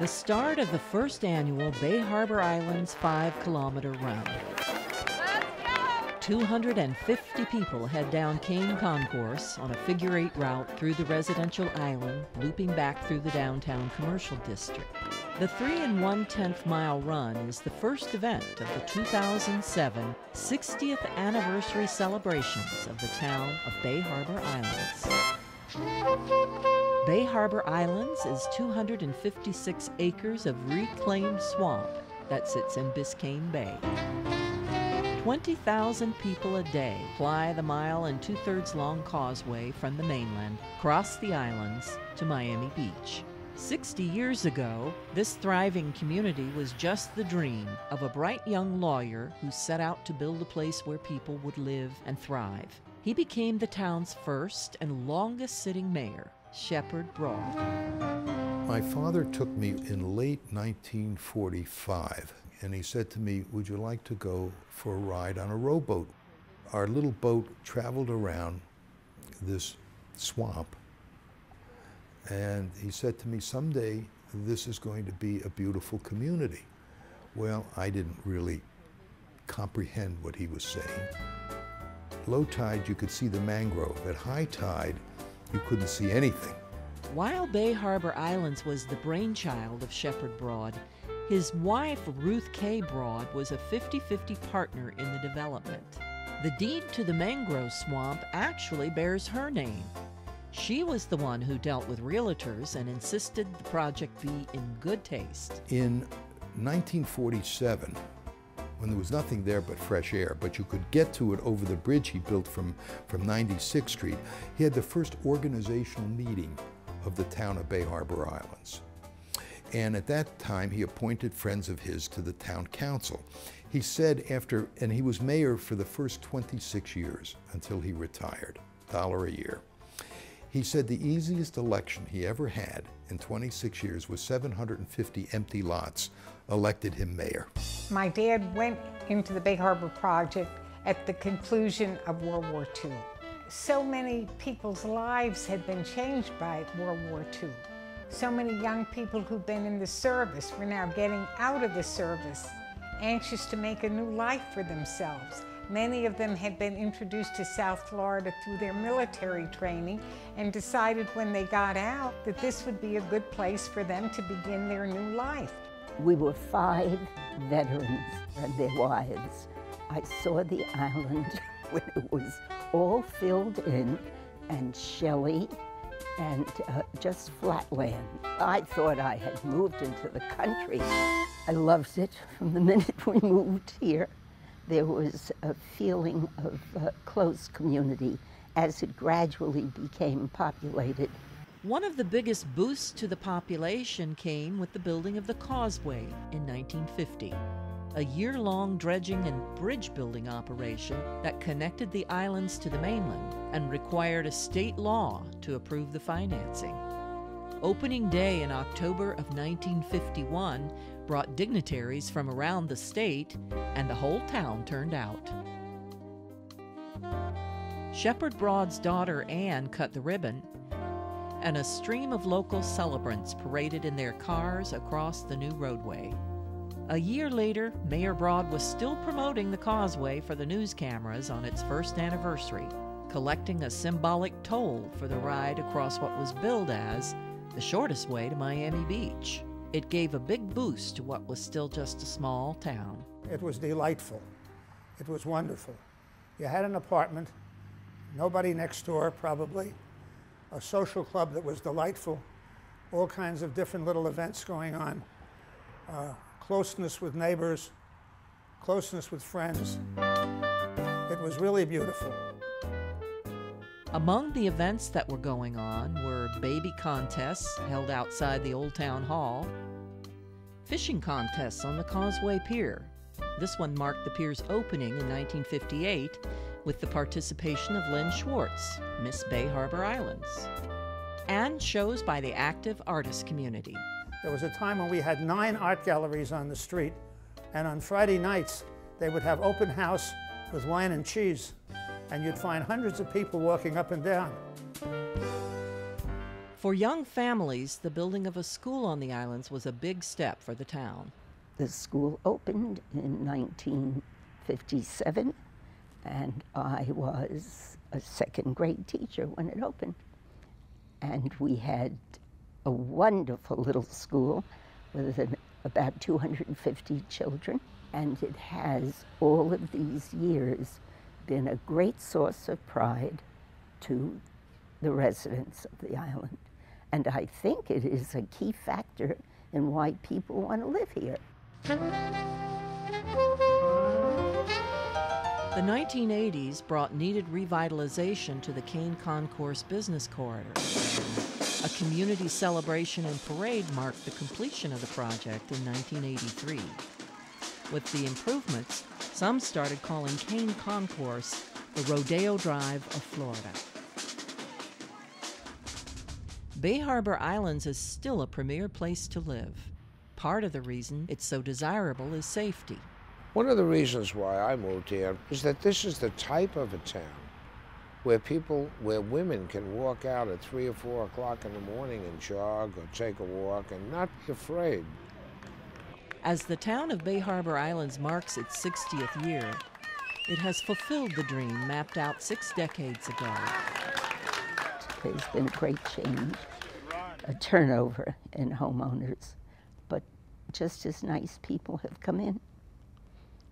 The start of the first annual Bay Harbor Islands 5-kilometer run. 250 people head down Cane Concourse on a figure-8 route through the residential island, looping back through the downtown commercial district. The 3 1/10 mile run is the first event of the 2007 60th anniversary celebrations of the town of Bay Harbor Islands. Bay Harbor Islands is 256 acres of reclaimed swamp that sits in Biscayne Bay. 20,000 people a day ply the mile and 2/3 long causeway from the mainland, across the islands to Miami Beach. 60 years ago, this thriving community was just the dream of a bright young lawyer who set out to build a place where people would live and thrive. He became the town's first and longest-sitting mayor, Shepard Broad. My father took me in late 1945, and he said to me, "Would you like to go for a ride on a rowboat?" Our little boat traveled around this swamp, and he said to me, "Someday this is going to be a beautiful community." Well, I didn't really comprehend what he was saying. Low tide, you could see the mangrove. At high tide, you couldn't see anything. While Bay Harbor Islands was the brainchild of Shepard Broad, his wife, Ruth K. Broad, was a 50-50 partner in the development. The deed to the mangrove swamp actually bears her name. She was the one who dealt with realtors and insisted the project be in good taste. In 1947, when there was nothing there but fresh air, but you could get to it over the bridge he built from 96th Street, he had the first organizational meeting of the town of Bay Harbor Islands. And at that time, he appointed friends of his to the town council. He said and he was mayor for the first 26 years until he retired, $1 a year. He said the easiest election he ever had in 26 years was 750 empty lots elected him mayor. My dad went into the Bay Harbor project at the conclusion of World War II. So many people's lives had been changed by World War II. So many young people who've been in the service were now getting out of the service, anxious to make a new life for themselves. Many of them had been introduced to South Florida through their military training and decided when they got out that this would be a good place for them to begin their new life. We were 5 veterans and their wives. I saw the island when it was all filled in and shelly and just flat land. I thought I had moved into the country. I loved it from the minute we moved here. There was a feeling of close community as it gradually became populated. One of the biggest boosts to the population came with the building of the causeway in 1950, a year-long dredging and bridge-building operation that connected the islands to the mainland and required a state law to approve the financing. Opening day in October of 1951 brought dignitaries from around the state, and the whole town turned out. Shepard Broad's daughter Anne cut the ribbon, and a stream of local celebrants paraded in their cars across the new roadway. A year later, Mayor Broad was still promoting the causeway for the news cameras on its first anniversary, collecting a symbolic toll for the ride across what was billed as the shortest way to Miami Beach. It gave a big boost to what was still just a small town. It was delightful. It was wonderful. You had an apartment, nobody next door probably, a social club that was delightful, all kinds of different little events going on, closeness with neighbors, closeness with friends. It was really beautiful. Among the events that were going on were baby contests held outside the Old Town Hall, fishing contests on the Causeway Pier. This one marked the pier's opening in 1958 with the participation of Lynn Schwartz, Miss Bay Harbor Islands, and shows by the active artist community. There was a time when we had 9 art galleries on the street, and on Friday nights they would have open house with wine and cheese, and you'd find hundreds of people walking up and down. For young families, the building of a school on the islands was a big step for the town. The school opened in 1957, and I was a second grade teacher when it opened. And we had a wonderful little school with about 250 children, and it has all of these years been a great source of pride to the residents of the island. And I think it is a key factor in why people want to live here. The 1980s brought needed revitalization to the Cane Concourse business corridor. A community celebration and parade marked the completion of the project in 1983. With the improvements, some started calling Cane Concourse the Rodeo Drive of Florida. Bay Harbor Islands is still a premier place to live. Part of the reason it's so desirable is safety. One of the reasons why I moved here is that this is the type of a town where women can walk out at 3 or 4 o'clock in the morning and jog or take a walk and not be afraid. As the town of Bay Harbor Islands marks its 60th year, it has fulfilled the dream mapped out 6 decades ago. There's been a great change, a turnover in homeowners, but just as nice people have come in.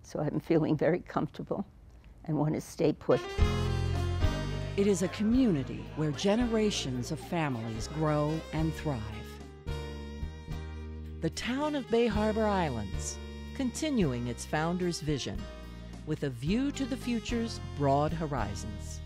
So I'm feeling very comfortable and want to stay put. It is a community where generations of families grow and thrive. The town of Bay Harbor Islands, continuing its founder's vision with a view to the future's broad horizons.